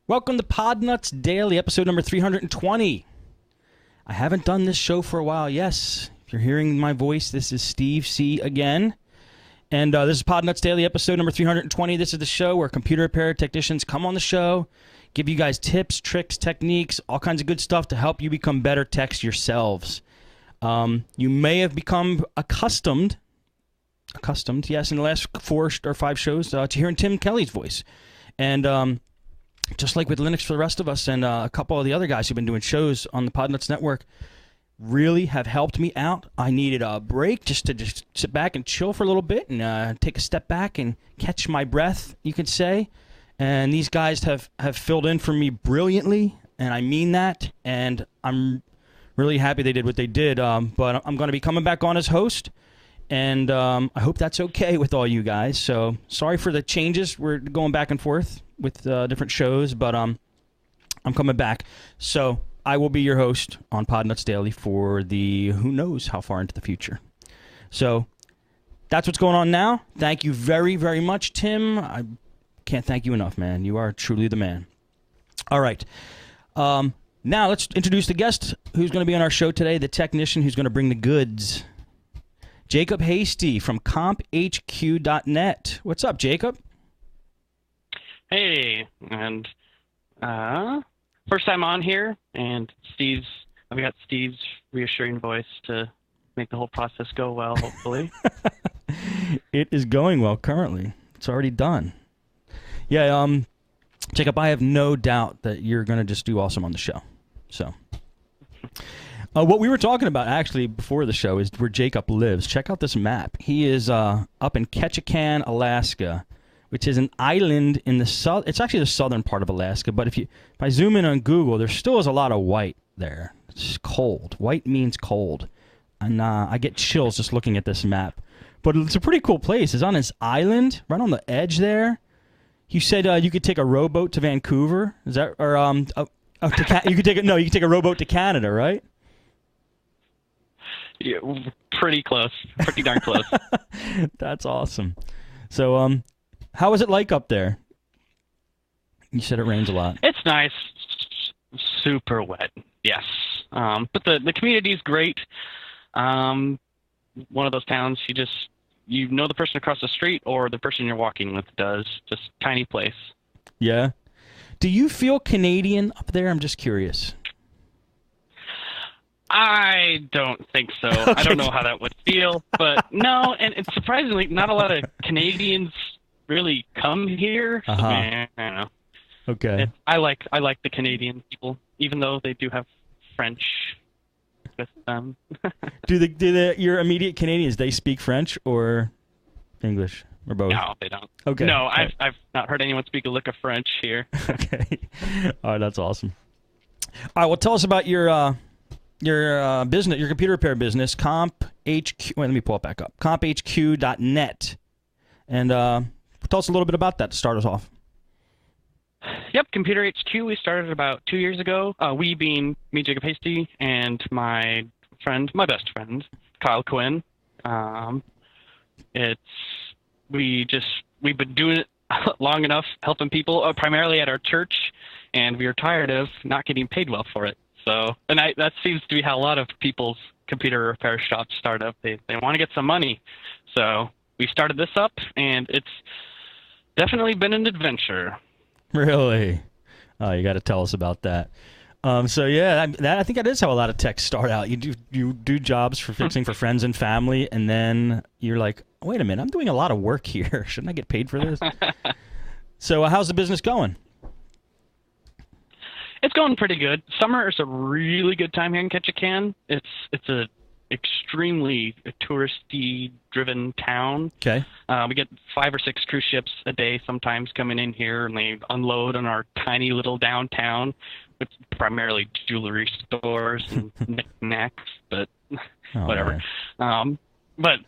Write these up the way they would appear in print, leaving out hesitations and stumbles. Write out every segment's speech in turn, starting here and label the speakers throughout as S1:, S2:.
S1: Welcome to Podnutz Daily, episode number 320. I haven't done this show for a while. Yes, if you're hearing my voice, this is Steve C. again. And this is Podnutz Daily, episode number 320. This is the show where computer repair technicians come on the show, give you guys tips, tricks, techniques, all kinds of good stuff to help you become better techs yourselves. You may have become accustomed, yes, in the last 4 or 5 shows to hearing Tim Kelly's voice. And just like with Linux for the rest of us and a couple of the other guys who've been doing shows on the Podnutz Network really have helped me out. I needed a break just to sit back and chill for a little bit and take a step back and catch my breath, you could say. And these guys have filled in for me brilliantly, and I mean that. And I'm really happy they did what they did. But I'm going to be coming back on as host, and I hope that's okay with all you guys. So sorry for the changes. We're going back and forth with different shows, but I'm coming back. So I will be your host on Podnutz Daily for the who knows how far into the future. So that's what's going on now. Thank you very, very much, Tim. I can't thank you enough, man. You are truly the man. All right. Now let's introduce the guest who's going to be on our show today, the technician who's going to bring the goods. Jacob Hasty from comphq.net. What's up, Jacob?
S2: Hey, and first time on here, and I've got Steve's reassuring voice to make the whole process go well, hopefully.
S1: It is going well currently. It's already done. Yeah, Jacob, I have no doubt that you're going to just do awesome on the show. So, what we were talking about actually before the show is where Jacob lives. Check out this map. He is up in Ketchikan, Alaska, which is an island in the it's actually the southern part of Alaska, but if I zoom in on Google, there still is a lot of white there. It's cold. White means cold. And I get chills just looking at this map. But it's a pretty cool place. It's on this island, right on the edge there. You said you could take a rowboat to Vancouver. Is that or you could take a rowboat to Canada, right?
S2: Yeah, pretty close. Pretty darn close.
S1: That's awesome. So how is it like up there? You said it rains a lot.
S2: It's nice. Super wet, yes. But the community's great. One of those towns you know the person across the street or the person you're walking with does. Just tiny place.
S1: Yeah. Do you feel Canadian up there? I'm just curious.
S2: I don't think so.
S1: Okay.
S2: I don't know how that would feel, but no, and surprisingly, not a lot of Canadians really come here. So, I don't know.
S1: Okay.
S2: I like the Canadian people, even though they do have French with them.
S1: do your immediate Canadians, they speak French or English or both?
S2: No, they don't.
S1: Okay.
S2: No, I've not heard anyone speak a lick of French here.
S1: Okay. All right, that's awesome. All right, well, tell us about your business, your computer repair business, CompHQ. Wait, let me pull it back up. CompHQ.net. And tell us a little bit about that to start us off.
S2: Yep, Computer HQ, we started about 2 years ago. We being me, Jacob Hasty, and my best friend, Kyle Quinn. We've been doing it long enough, helping people, primarily at our church, and we are tired of not getting paid well for it. So, and that seems to be how a lot of people's computer repair shops start up. They want to get some money. So we started this up, and it's definitely been an adventure.
S1: Really? Oh, you got to tell us about that. So yeah, I think that is how a lot of techs start out. You do jobs for fixing for friends and family, and then you're like, wait a minute, I'm doing a lot of work here. Shouldn't I get paid for this? So how's the business going?
S2: It's going pretty good. Summer is a really good time here in Ketchikan. It's a extremely touristy-driven town.
S1: Okay.
S2: We get 5 or 6 cruise ships a day sometimes coming in here, and they unload on our tiny little downtown, with primarily jewelry stores and knickknacks, but whatever. But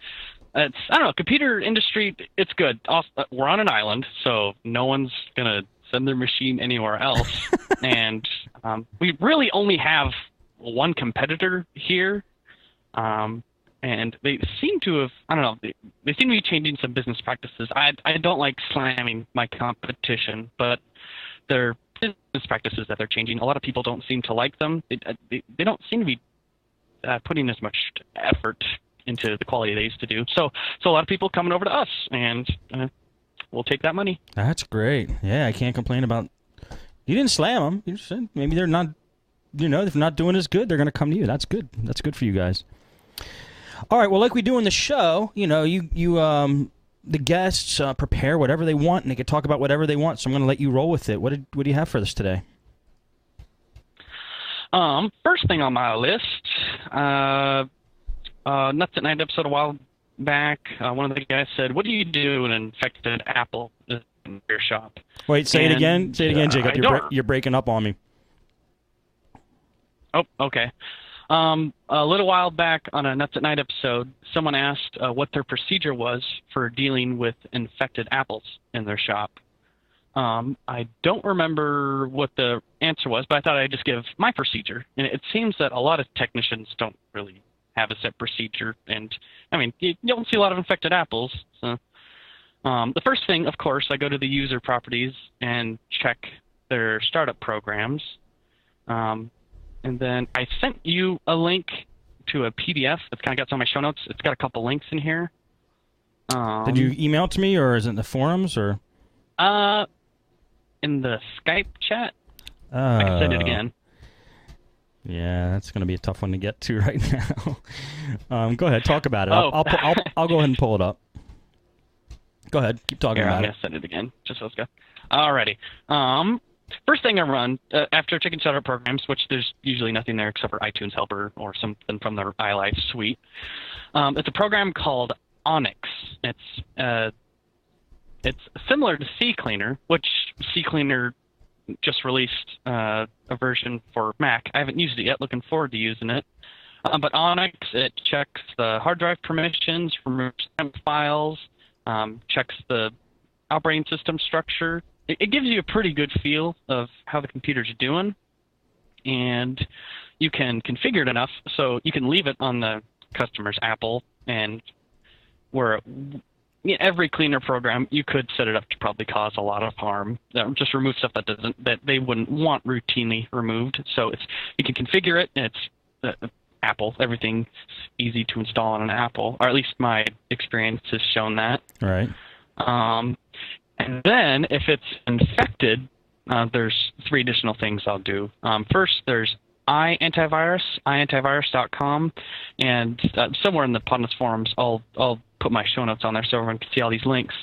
S2: I don't know, computer industry, it's good. Also, we're on an island, so no one's going to send their machine anywhere else. And we really only have one competitor here. And they seem to have, I don't know, they seem to be changing some business practices. I don't like slamming my competition, but they're business practices that they're changing. A lot of people don't seem to like them. They don't seem to be putting as much effort into the quality they used to do. So a lot of people coming over to us, and we'll take that money.
S1: That's great. Yeah, I can't complain about. You didn't slam them. You just said maybe they're not. If they're not doing as good, they're going to come to you. That's good. That's good for you guys. All right. Well, like we do in the show, the guests prepare whatever they want, and they can talk about whatever they want. So I'm going to let you roll with it. What do you have for us today?
S2: First thing on my list, Nuts at Night episode a while back, one of the guys said, "What do you do when an infected apple is in your shop?"
S1: Wait, say it again. Say it again, Jacob. You're breaking up on me.
S2: Oh, okay. A little while back on a Nuts at Night episode, someone asked what their procedure was for dealing with infected apples in their shop. I don't remember what the answer was, but I thought I'd just give my procedure. And it seems that a lot of technicians don't really have a set procedure. And, I mean, you don't see a lot of infected apples. So, the first thing, of course, I go to the user properties and check their startup programs. And then I sent you a link to a PDF that's kind of got some of my show notes. It's got a couple links in here.
S1: Did you email it to me, or is it in the forums, or?
S2: In the Skype chat. I can send it again.
S1: Yeah, that's going to be a tough one to get to right now. Go ahead, talk about it. I'll go ahead and pull it up. Go ahead, keep talking about it.
S2: I'm going to send it again, just so it's good. Alrighty. First thing I run, after checking startup programs, which there's usually nothing there except for iTunes Helper or something from their iLife suite, it's a program called Onyx. It's similar to CCleaner, which CCleaner just released a version for Mac. I haven't used it yet. Looking forward to using it. But Onyx, it checks the hard drive permissions, removes temp files, checks the operating system structure. It gives you a pretty good feel of how the computer's doing, and you can configure it enough so you can leave it on the customer's Apple, and where every cleaner program, you could set it up to probably cause a lot of harm. Just remove stuff that they wouldn't want routinely removed. So you can configure it, and it's Apple. Everything's easy to install on an Apple, or at least my experience has shown that.
S1: Right.
S2: And then if it's infected, there's 3 additional things I'll do. First, there's iAntivirus, iAntivirus.com, and somewhere in the Podnutz forums, I'll put my show notes on there so everyone can see all these links.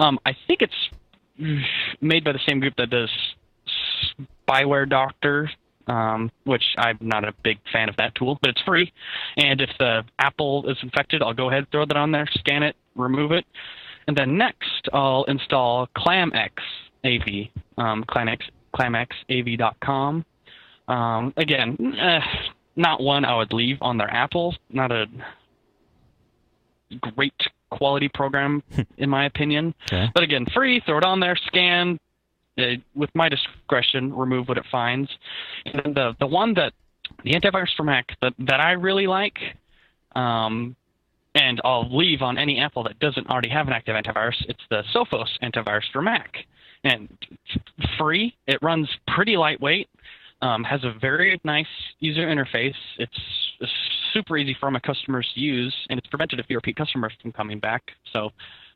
S2: I think it's made by the same group that does Spyware Doctor, which I'm not a big fan of that tool, but it's free. And if the Apple is infected, I'll go ahead and throw that on there, scan it, remove it. And then next, I'll install ClamX AV, ClamXAV.com. Again, not one I would leave on their Apple. Not a great quality program, in my opinion. Okay. But again, free, throw it on there, scan, with my discretion, remove what it finds. And the one that, the antivirus for Mac that I really like, and I'll leave on any Apple that doesn't already have an active antivirus, it's the Sophos antivirus for Mac. And it's free, it runs pretty lightweight, has a very nice user interface. It's super easy for my customers to use, and it's preventative for repeat customers from coming back, so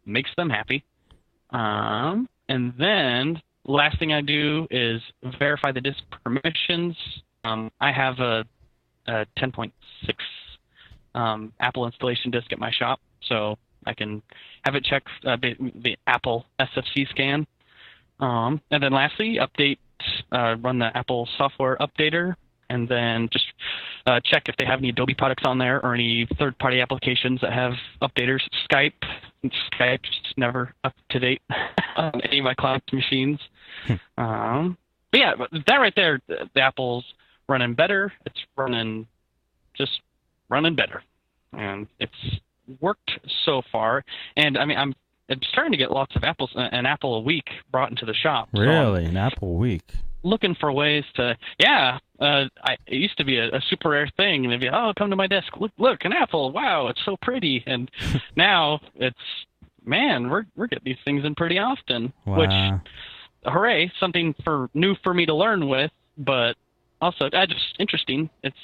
S2: makes them happy. And then last thing I do is verify the disk permissions. I have a 10.6 Apple installation disk at my shop, so I can have it check the Apple SFC scan. And then lastly, run the Apple software updater, and then just check if they have any Adobe products on there or any third-party applications that have updaters. Skype's never up to date on any of my cloud machines. But yeah, that right there, the Apple's running better. It's running better, and it's worked so far. And I mean, I'm starting to get lots of an apple a week brought into the shop.
S1: Really, so an apple a week?
S2: Looking for ways to, it used to be a super rare thing, and they'd be, oh, come to my desk, look, an apple, wow, it's so pretty. And now it's, man, we're getting these things in pretty often.
S1: Wow.
S2: Which hooray, something new for me to learn with, but also just interesting. It's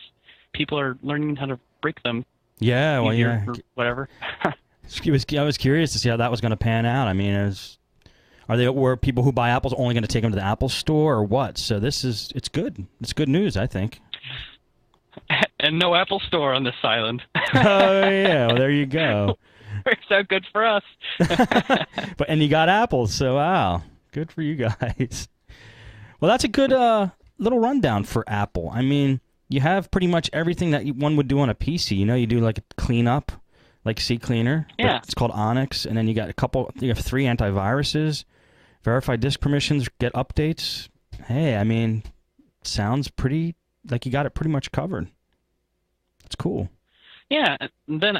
S2: people are learning how to break them.
S1: Yeah, well, yeah,
S2: or whatever.
S1: I was curious to see how that was going to pan out. I mean, were people who buy apples only going to take them to the Apple Store or what? So it's good. It's good news, I think.
S2: And no Apple Store on this island.
S1: Oh yeah, well there you go.
S2: Works out good for us.
S1: And you got apples, so wow, good for you guys. Well, that's a good little rundown for Apple. I mean, you have pretty much everything that one would do on a PC. You know, you do like a cleanup, like CCleaner.
S2: Yeah.
S1: It's called Onyx, and then you got you have 3 antiviruses, verify disk permissions, get updates. Hey, I mean, sounds pretty like you got it pretty much covered. It's cool.
S2: Yeah, and then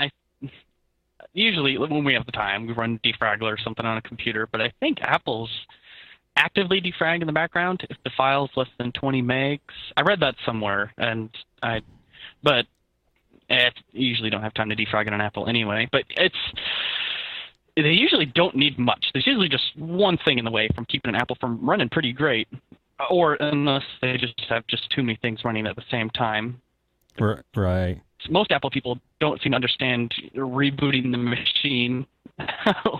S2: usually when we have the time, we run Defragler or something on a computer, but I think Apple's actively defrag in the background if the file's less than 20 megs. I read that somewhere, but I usually don't have time to defrag it on Apple anyway. But they usually don't need much. There's usually just one thing in the way from keeping an Apple from running pretty great, or unless they just have just too many things running at the same time.
S1: Right.
S2: Most Apple people don't seem to understand rebooting the machine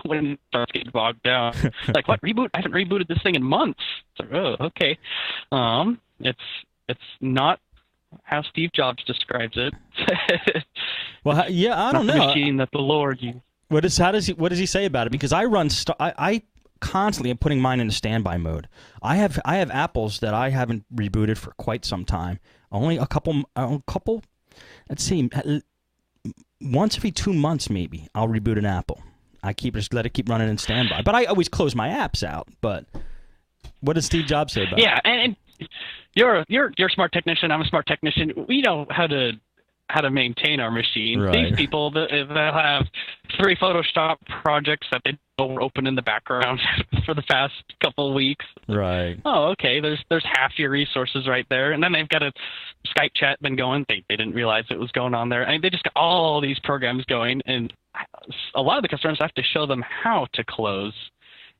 S2: when it starts getting bogged down. Like, what, reboot? I haven't rebooted this thing in months. So, oh, okay. It's not how Steve Jobs describes it.
S1: Well, yeah, I don't know.
S2: The machine that the Lord used.
S1: What does he say about it? Because I I constantly am putting mine into standby mode. I have apples that I haven't rebooted for quite some time. Only a couple. Let's see. Once every 2 months, maybe I'll reboot an Apple. I just let it keep running in standby. But I always close my apps out. But what does Steve Jobs say about it?
S2: Yeah, and you're a smart technician. I'm a smart technician. We know how to maintain our machine.
S1: Right.
S2: These people they'll have 3 Photoshop projects that they know were open in the background for the past couple of weeks.
S1: Right.
S2: Oh, okay. There's half your resources right there, and then they've got a Skype chat been going. They didn't realize it was going on there. I mean, they just got all these programs going, and a lot of the customers have to show them how to close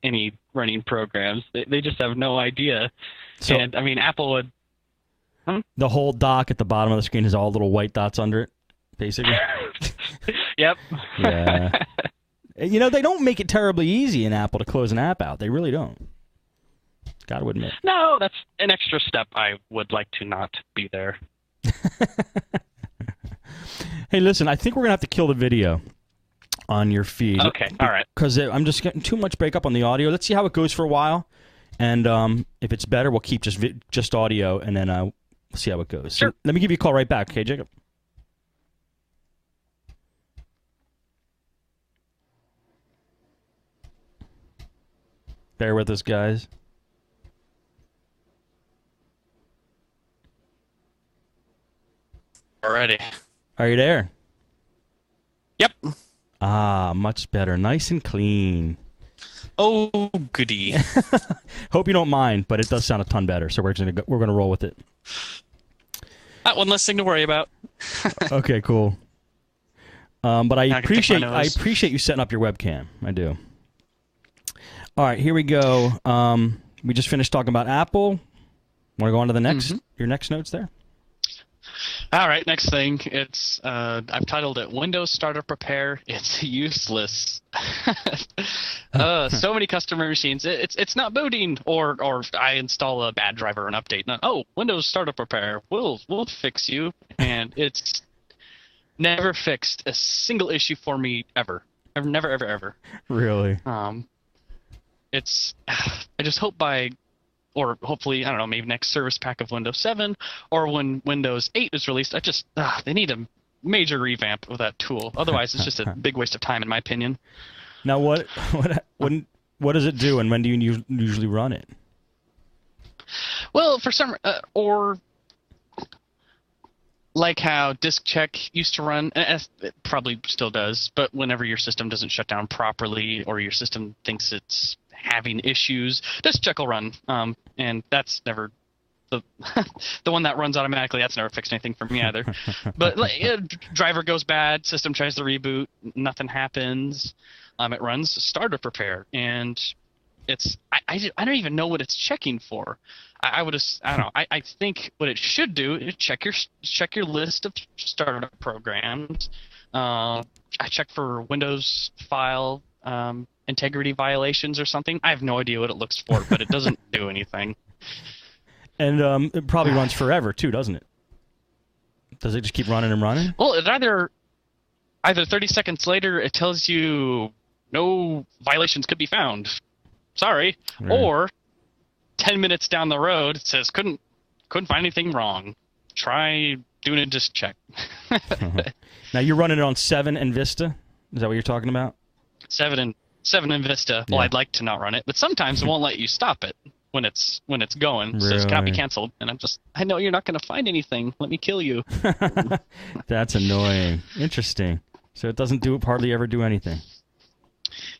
S2: any running programs. They just have no idea. So, and I mean, Apple would.
S1: The whole dock at the bottom of the screen has all little white dots under it, basically.
S2: Yep.
S1: Yeah. You know, they don't make it terribly easy in Apple to close an app out. They really don't. Gotta admit.
S2: No, that's an extra step I would like to not be there.
S1: Hey, listen, I think we're going to have to kill the video on your feed.
S2: Okay, all right.
S1: Because I'm just getting too much breakup on the audio. Let's see how it goes for a while. And if it's better, we'll keep just audio, and then we'll see how it goes.
S2: Sure.
S1: So let me give you a call right back, okay, Jacob? Bear with us, guys.
S2: Alrighty.
S1: Are you there?
S2: Yep.
S1: Ah, much better. Nice and clean.
S2: Oh, goody.
S1: Hope you don't mind, but it does sound a ton better, so we're gonna roll with it.
S2: One less thing to worry about.
S1: Okay, cool. But I appreciate you setting up your webcam. I do. All right, here we go. We just finished talking about Apple. Want to go on to the next your next notes there?
S2: All right, next thing. It's I've titled it "Windows Startup Repair." It's useless. So many customer machines. It's not booting, or I install a bad driver and update. Windows Startup Repair. We'll fix you, and it's never fixed a single issue for me ever. I've never ever.
S1: Really?
S2: It's I just hope or hopefully, I don't know, maybe next service pack of Windows 7 or when Windows 8 is released, they need a major revamp of that tool. Otherwise, it's just a big waste of time, in my opinion.
S1: Now, what does it do, and when do you usually run it?
S2: Well, for some, or like how Disk Check used to run, it probably still does, but whenever your system doesn't shut down properly or your system thinks it's having issues, Disk Check will run, and that's never the one that runs automatically. That's never fixed anything for me either. But driver goes bad, system tries to reboot, nothing happens. It runs Startup Repair, and I don't even know what it's checking for. I would I don't know. I think what it should do is check your list of startup programs. I check for Windows file integrity violations or something. I have no idea what it looks for, but it doesn't do anything.
S1: And it probably runs forever too, doesn't it? Does it just keep running and running?
S2: Well, it either 30 seconds later it tells you no violations could be found. Sorry.
S1: Right.
S2: Or 10 minutes down the road it says couldn't find anything wrong. Try doing a disk check.
S1: Now you're running it on 7 and Vista? Is that what you're talking about?
S2: 7 and Vista. Well,
S1: Yeah.
S2: I'd like to not run it, but sometimes it won't let you stop it when it's going. So it cannot be
S1: Really?
S2: canceled. And I know you're not going to find anything. Let me kill you.
S1: That's annoying. Interesting. So it doesn't hardly ever do anything.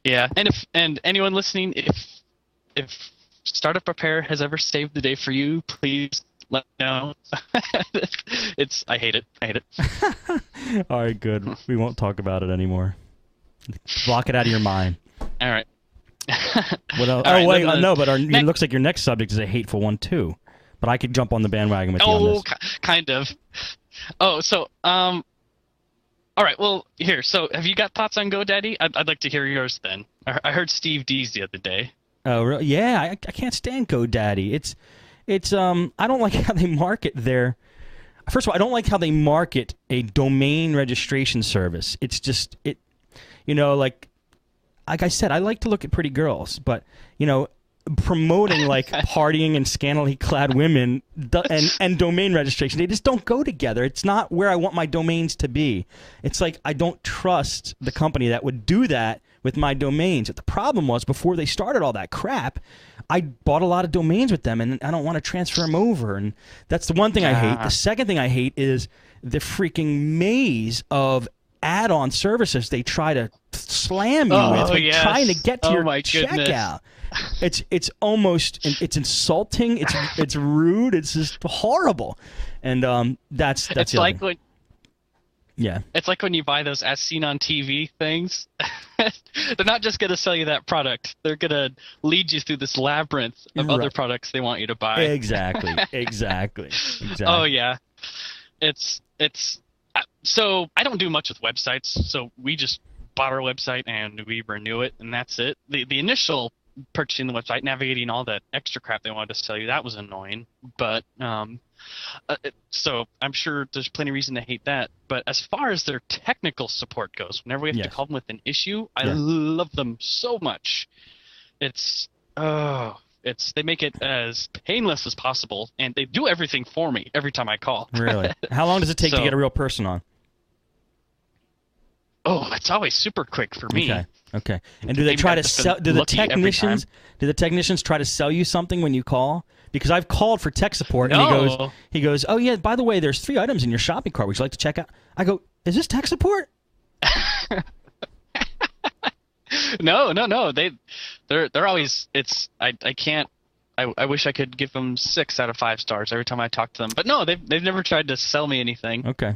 S2: Yeah, and anyone listening, if Startup Prepare has ever saved the day for you, please let me know. I hate it.
S1: All right, good. We won't talk about it anymore. Block it out of your mind.
S2: All right.
S1: What else?
S2: All right,
S1: Wait,
S2: then
S1: no, but it looks like your next subject is a hateful one too. But I could jump on the bandwagon with you on this.
S2: Kind of. Oh, so all right. Well, here. So, have you got thoughts on GoDaddy? I'd like to hear yours then. I heard Steve D's the other day.
S1: Oh, really? Yeah, I can't stand GoDaddy. It's I don't like how they market their. First of all, I don't like how they market a domain registration service. It's just like I said, I like to look at pretty girls, but promoting like partying and scantily clad women and domain registration, they just don't go together. It's not where I want my domains to be. It's like I don't trust the company that would do that with my domains. But the problem was before they started all that crap, I bought a lot of domains with them, and I don't want to transfer them over. And that's the one thing I hate. The second thing I hate is the freaking maze of add-on services they try to slam you with, like trying to get to your checkout. It's almost insulting. It's rude. It's just horrible, and that's
S2: it's like when
S1: yeah.
S2: It's like when you buy those as seen on TV things. They're not just gonna sell you that product. They're gonna lead you through this labyrinth of other products they want you to buy.
S1: Exactly.
S2: Oh yeah, it's so I don't do much with websites. So we just bought our website and we renew it, and that's it. The initial purchasing the website, navigating all that extra crap they wanted to sell you, that was annoying. But so I'm sure there's plenty of reason to hate that. But as far as their technical support goes, whenever we have to call them with an issue, I love them so much. They make it as painless as possible, and they do everything for me every time I call.
S1: Really? How long does it take to get a real person on?
S2: Oh, it's always super quick for me.
S1: Okay. And do they try to sell? Do the technicians try to sell you something when you call? Because I've called for tech support, and he goes, "Oh yeah, by the way, there's 3 items in your shopping cart. Would you like to check out?" I go, "Is this tech support?"
S2: No. They're always. I can't. I wish I could give them 6 out of 5 stars every time I talk to them. But no, they've never tried to sell me anything.
S1: Okay.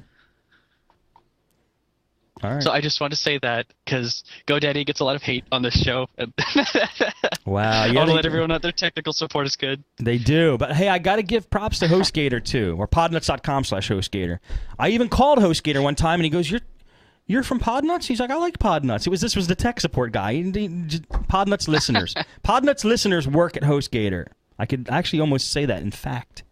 S1: All right.
S2: So I just want to say that because GoDaddy gets a lot of hate on this show.
S1: Wow.
S2: I want to let everyone know their technical support is good.
S1: They do. But hey, I got to give props to HostGator too, or podnuts.com/HostGator. I even called HostGator one time, and he goes, You're from Podnutz? He's like, I like Podnutz. This was the tech support guy. Podnutz listeners. Podnutz listeners work at HostGator. I could actually almost say that, in fact.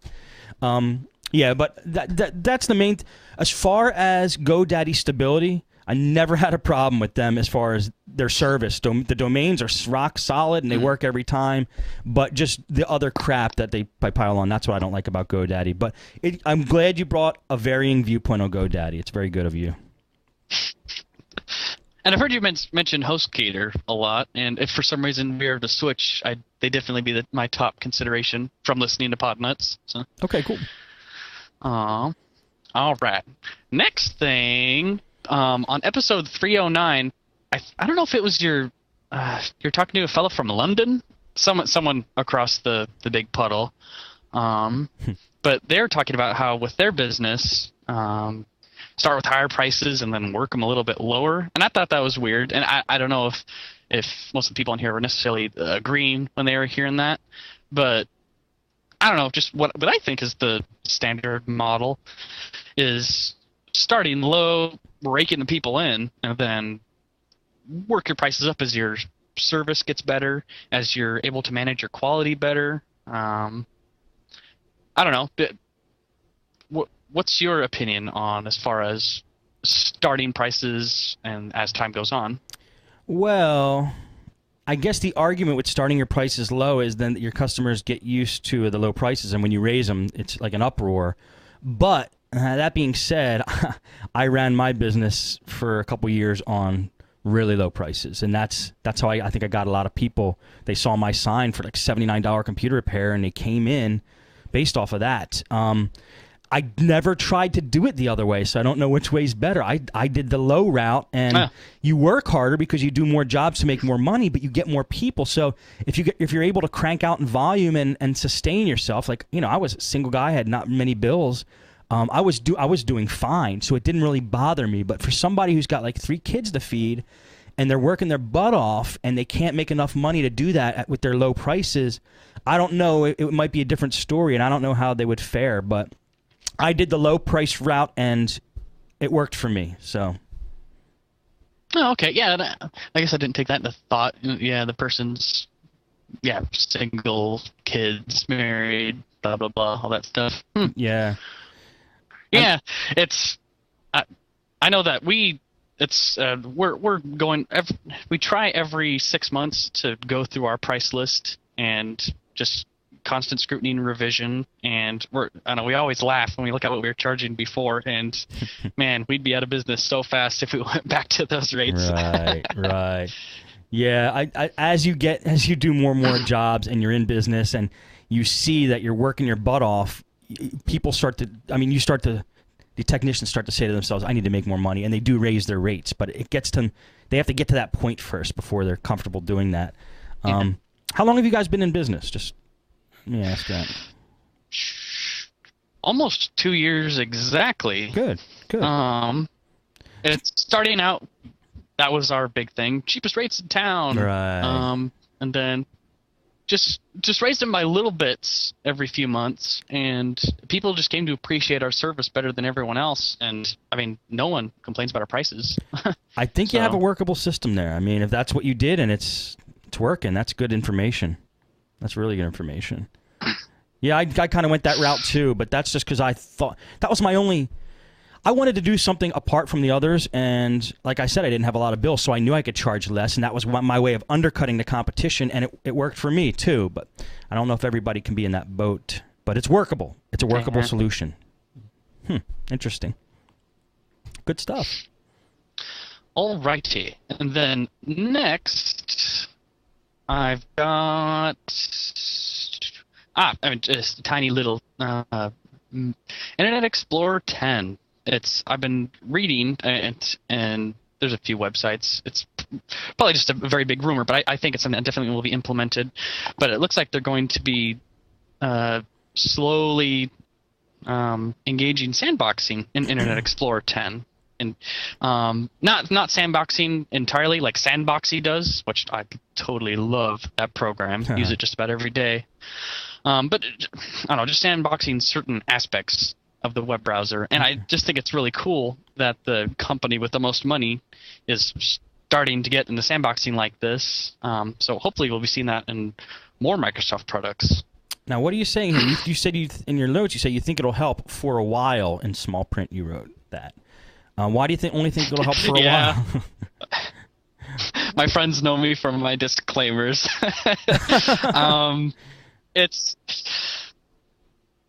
S1: Yeah, but that's the main... As far as GoDaddy stability, I never had a problem with them as far as their service. The domains are rock solid, and they work every time. But just the other crap that they pile on, that's what I don't like about GoDaddy. But I'm glad you brought a varying viewpoint on GoDaddy. It's very good of you.
S2: And I've heard you mention HostGator a lot, and if for some reason we were to switch, they'd definitely be my top consideration from listening to Podnutz. So.
S1: Okay, cool.
S2: All right. Next thing, on episode 309, I don't know if it was you're talking to a fellow from London, someone across the big puddle, but they're talking about how with their business. Start with higher prices and then work them a little bit lower. And I thought that was weird. And I don't know if most of the people on here were necessarily agreeing when they were hearing that. But I don't know, just what I think is the standard model is starting low, raking the people in, and then work your prices up as your service gets better, as you're able to manage your quality better. I don't know. What's your opinion on as far as starting prices and as time goes on?
S1: Well, I guess the argument with starting your prices low is then that your customers get used to the low prices, and when you raise them, it's like an uproar. But that being said, I ran my business for a couple years on really low prices, and that's how I think I got a lot of people. They saw my sign for like $79 computer repair, and they came in based off of that. I never tried to do it the other way, so I don't know which way's better. I did the low route, and you work harder because you do more jobs to make more money, but you get more people. So if you're able to crank out in volume and sustain yourself, like, you know, I was a single guy, had not many bills. I was doing fine, so it didn't really bother me. But for somebody who's got like 3 kids to feed, and they're working their butt off, and they can't make enough money to do that with their low prices, I don't know. It might be a different story, and I don't know how they would fare. But I did the low price route, and it worked for me. So.
S2: Oh, okay. Yeah, I guess I didn't take that into thought. Yeah, the person's single, kids, married, blah blah blah, all that stuff.
S1: Yeah.
S2: Yeah, it's. I know that we're going. We try every 6 months to go through our price list and just constant scrutiny and revision. And I know we always laugh when we look at what we were charging before, and man, we'd be out of business so fast if we went back to those rates.
S1: Right. Yeah, as you do more and more jobs, and you're in business, and you see that you're working your butt off, people start to, the technicians start to say to themselves, I need to make more money, and they do raise their rates, but it gets to them, they have to get to that point first before they're comfortable doing that. How long have you guys been in business? Just let me ask that.
S2: Almost 2 years exactly.
S1: Good.
S2: It's starting out, that was our big thing. Cheapest rates in town.
S1: Right.
S2: And then just raised them by little bits every few months, and people just came to appreciate our service better than everyone else. And I mean, no one complains about our prices.
S1: I think you have a workable system there. I mean, if that's what you did and it's working, that's good information. That's really good information. Yeah, I kind of went that route too, but that's just because I thought that was my only. I wanted to do something apart from the others, and like I said, I didn't have a lot of bills, so I knew I could charge less, and that was my way of undercutting the competition, and it worked for me too. But I don't know if everybody can be in that boat, but it's workable. It's a workable solution. Interesting. Good stuff.
S2: All righty, and then next, I've got just a tiny little Internet Explorer 10. I've been reading, and there's a few websites. It's probably just a very big rumor, but I think it's something that definitely will be implemented. But it looks like they're going to be slowly engaging sandboxing in Internet Explorer 10, and not sandboxing entirely like Sandboxy does, which I totally love that program. Use it just about every day. But I don't know, just sandboxing certain aspects of the web browser, and I just think it's really cool that the company with the most money is starting to get into sandboxing like this. So hopefully we'll be seeing that in more Microsoft products. Now,
S1: what are you saying here? You said in your notes, you say you think it'll help for a while. In small print, you wrote that. Why do you only think it'll help for a while?
S2: My friends know me from my disclaimers.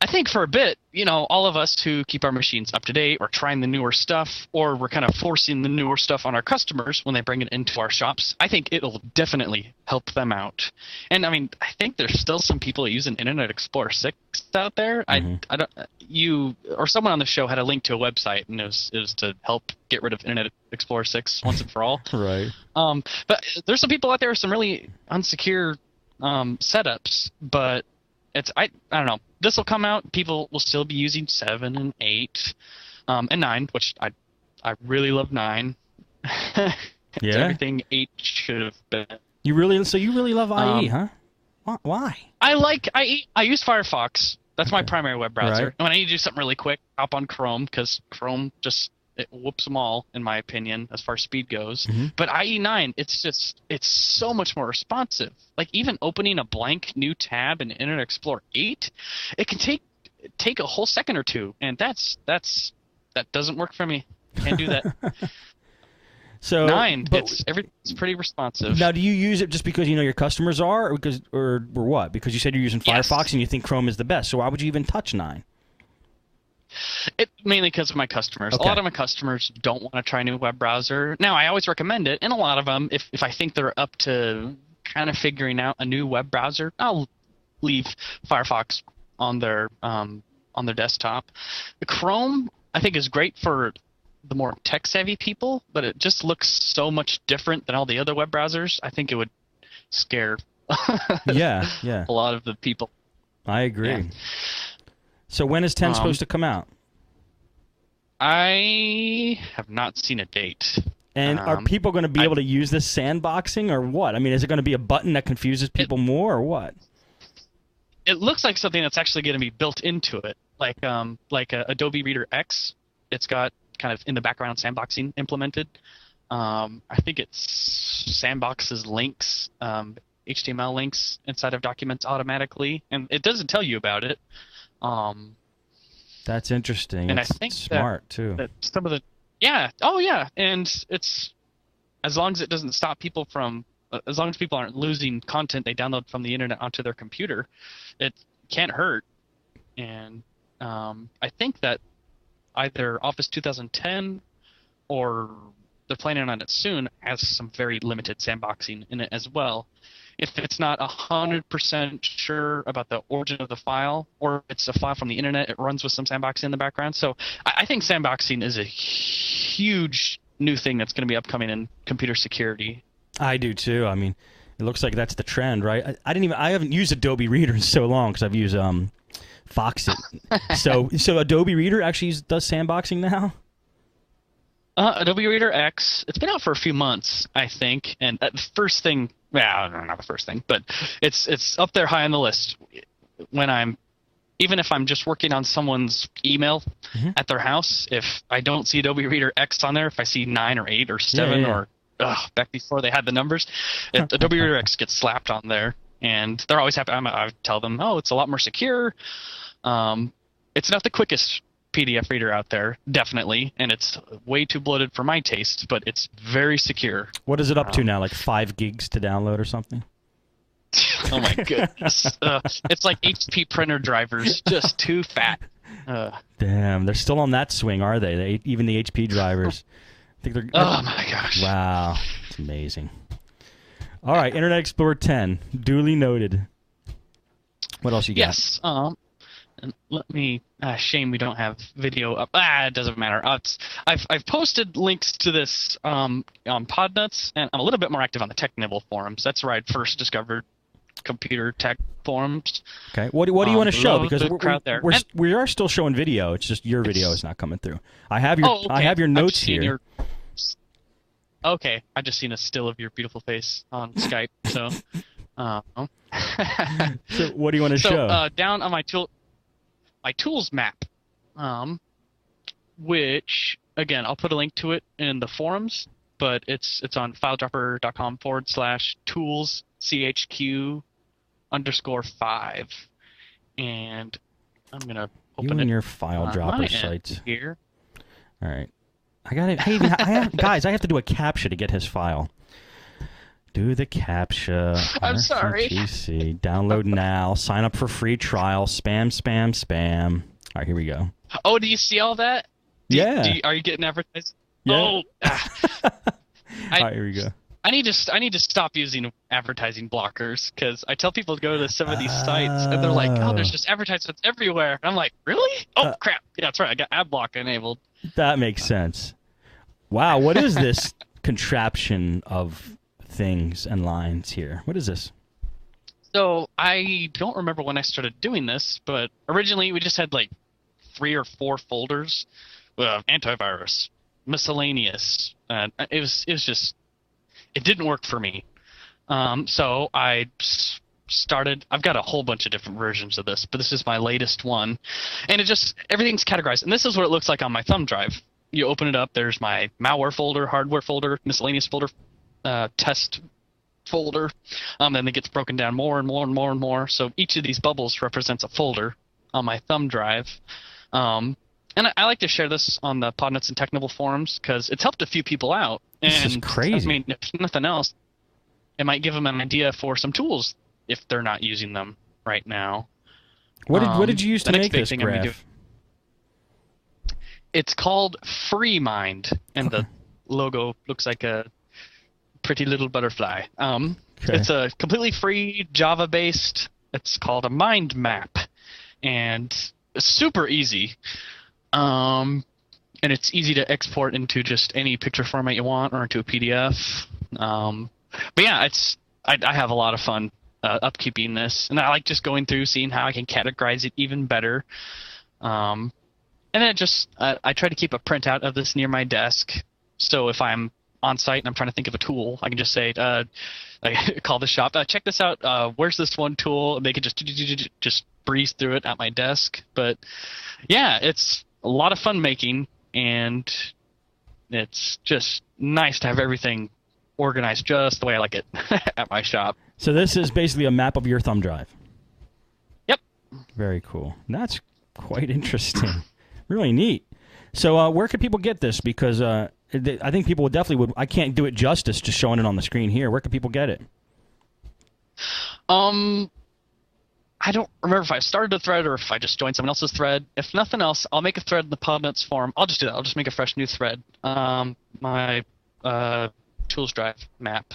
S2: I think for a bit, all of us who keep our machines up to date or trying the newer stuff, or we're kind of forcing the newer stuff on our customers when they bring it into our shops, I think it'll definitely help them out. And I mean, I think there's still some people using Internet Explorer 6 out there. You or someone on the show had a link to a website, and it was to help get rid of Internet Explorer 6 once and for all.
S1: Right.
S2: But there's some people out there with some really unsecure setups, but I don't know. This will come out. People will still be using 7 and 8 and 9, which I really love 9. It's
S1: Yeah.
S2: everything 8 should have been.
S1: You really love IE, huh? Why?
S2: I use Firefox. That's my
S1: Okay.
S2: primary web browser.
S1: Right.
S2: And when I need to do something really quick, hop on Chrome because Chrome just it whoops them all, in my opinion, as far as speed goes.
S1: Mhm.
S2: But IE9, it's so much more responsive. Like even opening a blank new tab in Internet Explorer 8, it can take a whole second or two, and that doesn't work for me. Can't do that.
S1: So
S2: 9, everything's pretty responsive.
S1: Now, do you use it just because you know your customers are, or what? Because you said you're using
S2: Yes.
S1: Firefox and you think Chrome is the best. So why would you even touch 9?
S2: It mainly because of my customers.
S1: Okay.
S2: A lot of my customers don't want to try a new web browser. Now, I always recommend it, and a lot of them, if I think they're up to kind of figuring out a new web browser, I'll leave Firefox on their desktop. The Chrome, I think, is great for the more tech-savvy people, but it just looks so much different than all the other web browsers. I think it would scare
S1: Yeah.
S2: a lot of the people.
S1: I agree.
S2: Yeah.
S1: So when is 10 supposed to come out?
S2: I have not seen a date.
S1: And are people going to be able to use this sandboxing or what? I mean, is it going to be a button that confuses people more or what?
S2: It looks like something that's actually going to be built into it, like Adobe Reader X. It's got kind of in the background sandboxing implemented. I think it sandboxes links, HTML links inside of documents automatically, and it doesn't tell you about it.
S1: That's interesting.
S2: And
S1: it's
S2: I think
S1: smart too.
S2: that some of the and it's as long as it doesn't stop people from as long as people aren't losing content they download from the internet onto their computer, it can't hurt. And I think that either Office 2010 or they're planning on it soon has some very limited sandboxing in it as well. If it's not 100% sure about the origin of the file, or it's a file from the internet, it runs with some sandboxing in the background. So I think sandboxing is a huge new thing that's going to be upcoming in computer security.
S1: I do too. I mean, it looks like that's the trend, right? I haven't used Adobe Reader in so long because I've used Foxit. so Adobe Reader actually does sandboxing now?
S2: Adobe Reader X, it's been out for a few months, I think, and the first thing, well, not the first thing, but it's up there high on the list. Even if I'm just working on someone's email at their house, if I don't see Adobe Reader X on there, if I see 9 or 8 or 7 or back before they had the numbers, Adobe Reader X gets slapped on there, and they're always happy. I tell them, oh, it's a lot more secure. It's not the quickest PDF reader out there, definitely, and it's way too bloated for my taste, but it's very secure.
S1: What is it up to now? Like 5 gigs to download or something?
S2: Oh my goodness. It's like HP printer drivers, just too fat.
S1: Damn, they're still on that swing, are they? Even the HP drivers. I think they're.
S2: Oh my gosh.
S1: Wow, it's amazing. All right, Internet Explorer 10, duly noted. What else you got?
S2: Yes. And let me. Shame we don't have video up. It doesn't matter. I've posted links to this on Podnutz, and I'm a little bit more active on the Technibble forums. That's where I first discovered computer tech forums.
S1: Okay. What do you want to show? Because we are still showing video. It's just your video is not coming through. I have your notes here.
S2: Okay, I just seen a still of your beautiful face on Skype. So,
S1: so what do you want to show?
S2: So down on my tools map, which again I'll put a link to it in the forums, but it's on filedropper.com/tools CHQ_5, and I'm gonna open
S1: you and your file dropper sites
S2: here.
S1: All right, guys, I have to do a CAPTCHA to get his file. Do the CAPTCHA.
S2: I'm sorry.
S1: RCTC. Download now. Sign up for free trial. Spam, spam, spam. All right, here we go.
S2: Oh, do you see all that? Are you getting advertised?
S1: Yeah.
S2: Oh.
S1: All right, here we go.
S2: I need to stop using advertising blockers because I tell people to go to some of these sites and they're like, oh, there's just advertisements everywhere. And I'm like, really? Oh, crap. Yeah, that's right. I got ad block enabled.
S1: That makes sense. Wow, what is this contraption of things and lines here? What is this?
S2: So I don't remember when I started doing this, but originally we just had like 3 or 4 folders, antivirus, miscellaneous. It was just it didn't work for me. So I started. I've got a whole bunch of different versions of this, but this is my latest one, and everything's categorized. And this is what it looks like on my thumb drive. You open it up. There's my malware folder, hardware folder, miscellaneous folder, test folder. Then it gets broken down more and more and more and more. So each of these bubbles represents a folder on my thumb drive. And I like to share this on the Podnutz and Technical forums because it's helped a few people out. And,
S1: this is crazy.
S2: I mean, if nothing else, it might give them an idea for some tools if they're not using them right now.
S1: What did you use to make this graph?
S2: It's called FreeMind, and the logo looks like a pretty little butterfly. It's a completely free Java-based. It's called a mind map, and it's super easy. And it's easy to export into just any picture format you want or into a PDF. But yeah, I have a lot of fun upkeeping this, and I like just going through, seeing how I can categorize it even better. And then I try to keep a printout of this near my desk, so if I'm on site and I'm trying to think of a tool, I can just say, I call the shop, check this out. Where's this one tool? And they can just breeze through it at my desk. But yeah, it's a lot of fun making, and it's just nice to have everything organized just the way I like it at my shop.
S1: So this is basically a map of your thumb drive.
S2: Yep.
S1: Very cool. That's quite interesting. Really neat. So where could people get this? Because I think people would I can't do it justice just showing it on the screen here. Where can people get it?
S2: I don't remember if I started a thread or if I just joined someone else's thread. If nothing else, I'll make a thread in the Podnutz forum. I'll just do that. I'll just make a fresh new thread. My tools drive map.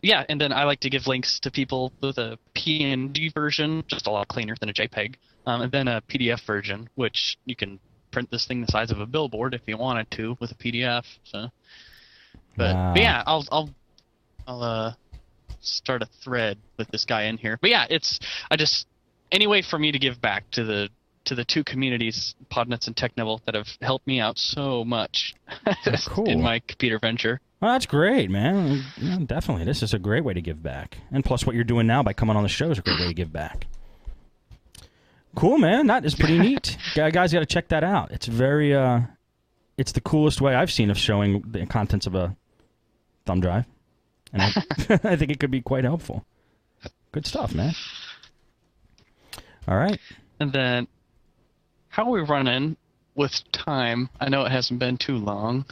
S2: Yeah, and then I like to give links to people with a PNG version, just a lot cleaner than a JPEG, and then a PDF version, which you can print this thing the size of a billboard if you wanted to with a PDF. So, but yeah, I'll start a thread with this guy in here. But yeah, any way for me to give back to the two communities, Podnutz and Technical, that have helped me out so much in my computer venture.
S1: Well, that's great, man. Yeah, definitely. This is a great way to give back. And plus what you're doing now by coming on the show is a great way to give back. Cool, man. That is pretty neat. Guys got to check that out. It's very, it's the coolest way I've seen of showing the contents of a thumb drive. And I think it could be quite helpful. Good stuff, man. All right.
S2: And then, how are we running with time? I know it hasn't been too long.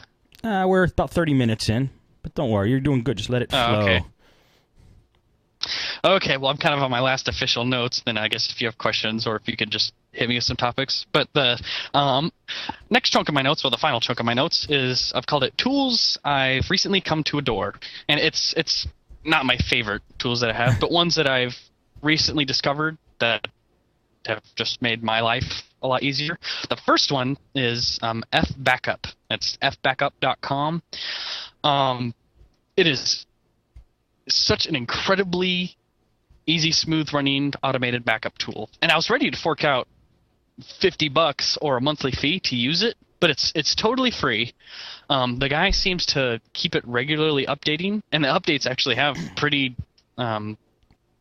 S1: We're about 30 minutes in, but don't worry, you're doing good. Just let it flow.
S2: Okay, well, I'm kind of on my last official notes. Then I guess if you have questions or if you could just hit me with some topics. But the next chunk of my notes, or the final chunk of my notes, is I've called it Tools I've Recently Come to Adore. And it's not my favorite tools that I have, but ones that I've recently discovered that have just made my life a lot easier. The first one is FBackup. That's fbackup.com. It is such an incredibly easy, smooth running automated backup tool. And I was ready to fork out $50 or a monthly fee to use it, but it's totally free. The guy seems to keep it regularly updating, and the updates actually have pretty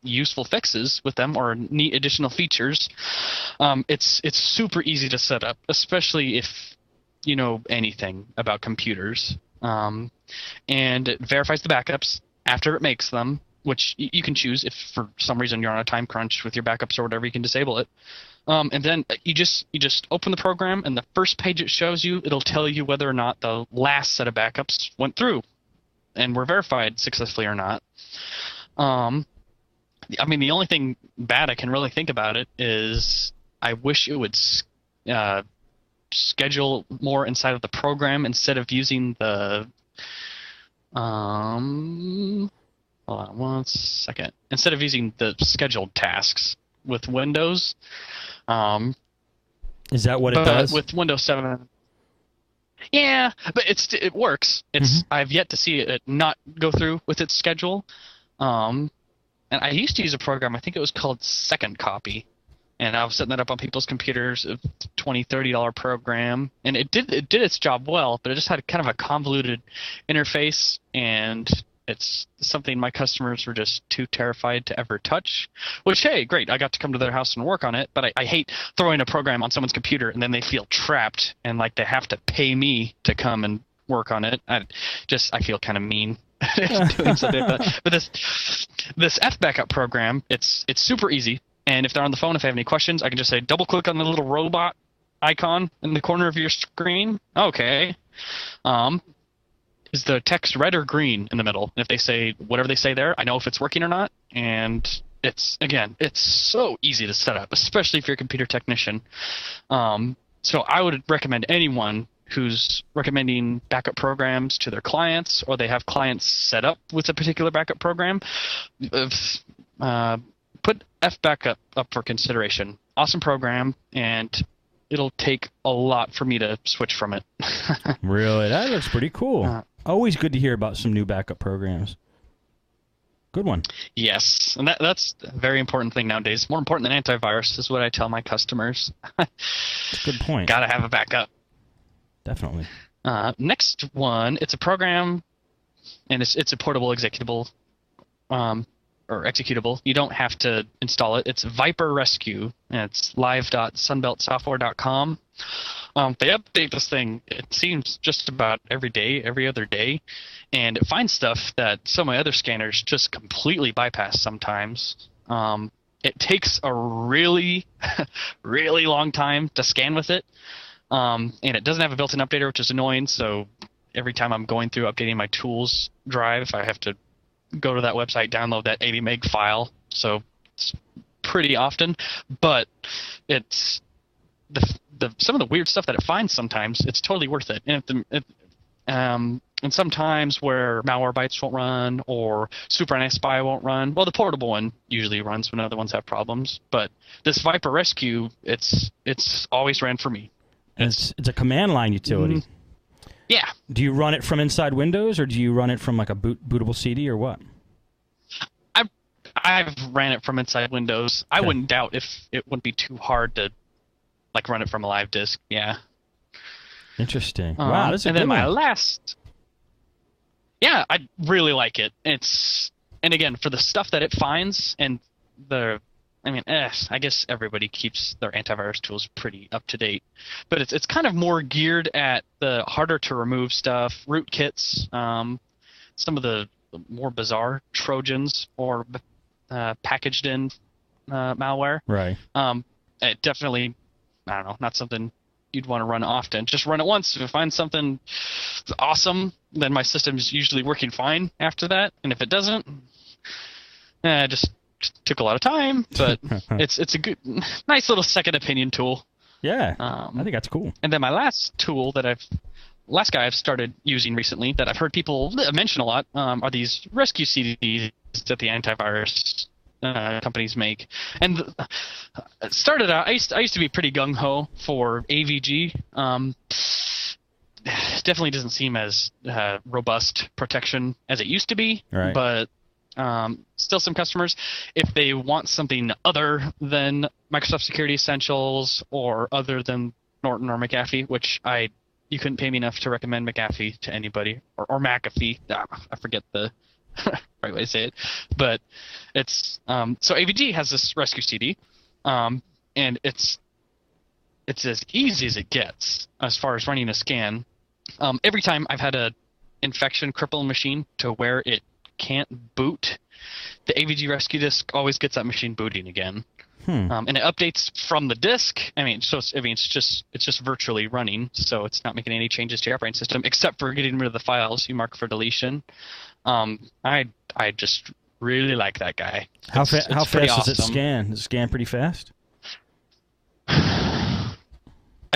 S2: useful fixes with them or neat additional features. It's super easy to set up, especially if you know anything about computers. And it verifies the backups after it makes them, which you can choose if for some reason you're on a time crunch with your backups or whatever, you can disable it. And then you just open the program, and the first page it shows you, it'll tell you whether or not the last set of backups went through and were verified successfully or not. I mean, the only thing bad I can really think about it is I wish it would schedule more inside of the program instead of using the hold on one second. Instead of using the scheduled tasks with Windows.
S1: Is that what it does?
S2: With Windows 7. Yeah, but it works. I've yet to see it not go through with its schedule. And I used to use a program, I think it was called Second Copy. And I was setting that up on people's computers, a $20, $30 program. And it did its job well, but it just had kind of a convoluted interface, and It's something my customers were just too terrified to ever touch, which, hey, great, I got to come to their house and work on it, but I hate throwing a program on someone's computer and then they feel trapped and like they have to pay me to come and work on it. I feel kind of mean doing something like that. But this F backup program, it's super easy. And if they're on the phone, if I have any questions, I can just say double click on the little robot icon in the corner of your screen. Okay. Is the text red or green in the middle? And if they say whatever they say there, I know if it's working or not. And it's so easy to set up, especially if you're a computer technician. So I would recommend anyone who's recommending backup programs to their clients, or they have clients set up with a particular backup program, put FBackup up for consideration. Awesome program, and it'll take a lot for me to switch from it.
S1: Really? That looks pretty cool. Always good to hear about some new backup programs. Good one.
S2: Yes, and that's a very important thing nowadays. More important than antivirus is what I tell my customers.
S1: That's a good point.
S2: Gotta have a backup.
S1: Definitely.
S2: Next one, it's a program, and it's a portable executable, or executable. You don't have to install it. It's Viper Rescue, and it's live.sunbeltsoftware.com. They update this thing, it seems, just about every day, every other day, and it finds stuff that some of my other scanners just completely bypass sometimes. It takes a really, really long time to scan with it, and it doesn't have a built-in updater, which is annoying, so every time I'm going through updating my tools drive, I have to go to that website, download that 80 meg file, so it's pretty often, but it's some of the weird stuff that it finds sometimes, it's totally worth it. And sometimes where Malwarebytes won't run or Super NSPy won't run, well, the portable one usually runs when other ones have problems, but this Viper Rescue, it's always ran for me.
S1: It's a command line utility.
S2: Yeah.
S1: Do you run it from inside Windows, or do you run it from like a bootable CD, or what?
S2: I've ran it from inside Windows. Okay. I wouldn't doubt if it wouldn't be too hard to like run it from a live disk. Yeah.
S1: Interesting. Wow, that's a
S2: and
S1: good
S2: then
S1: one.
S2: my last. Yeah, I really like it. And again, for the stuff that it finds and I guess everybody keeps their antivirus tools pretty up to date, but it's kind of more geared at the harder to remove stuff, rootkits, some of the more bizarre Trojans or packaged in malware.
S1: Right.
S2: It definitely, I don't know, not something you'd want to run often. Just run it once. If it finds something awesome, then my system's usually working fine after that. And if it doesn't, just took a lot of time. But it's a good, nice little second opinion tool.
S1: Yeah, I think that's cool.
S2: And then my last tool that last guy I've started using recently that I've heard people mention a lot are these rescue CDs that the antivirus companies make. And it started out, I used to be pretty gung-ho for AVG. Definitely doesn't seem as robust protection as it used to be.
S1: Right.
S2: But still some customers, if they want something other than Microsoft Security Essentials or other than Norton or McAfee, which you couldn't pay me enough to recommend McAfee to anybody, or McAfee. I forget the right way to say it, but it's so AVG has this rescue CD, and it's as easy as it gets as far as running a scan. Every time I've had a infection cripple a machine to where it can't boot, the AVG rescue disk always gets that machine booting again. And it updates from the disk. It's just virtually running, so it's not making any changes to your operating system except for getting rid of the files you mark for deletion. I just really like that guy.
S1: How fast
S2: awesome.
S1: does it scan? Does it scan pretty fast?
S2: I'd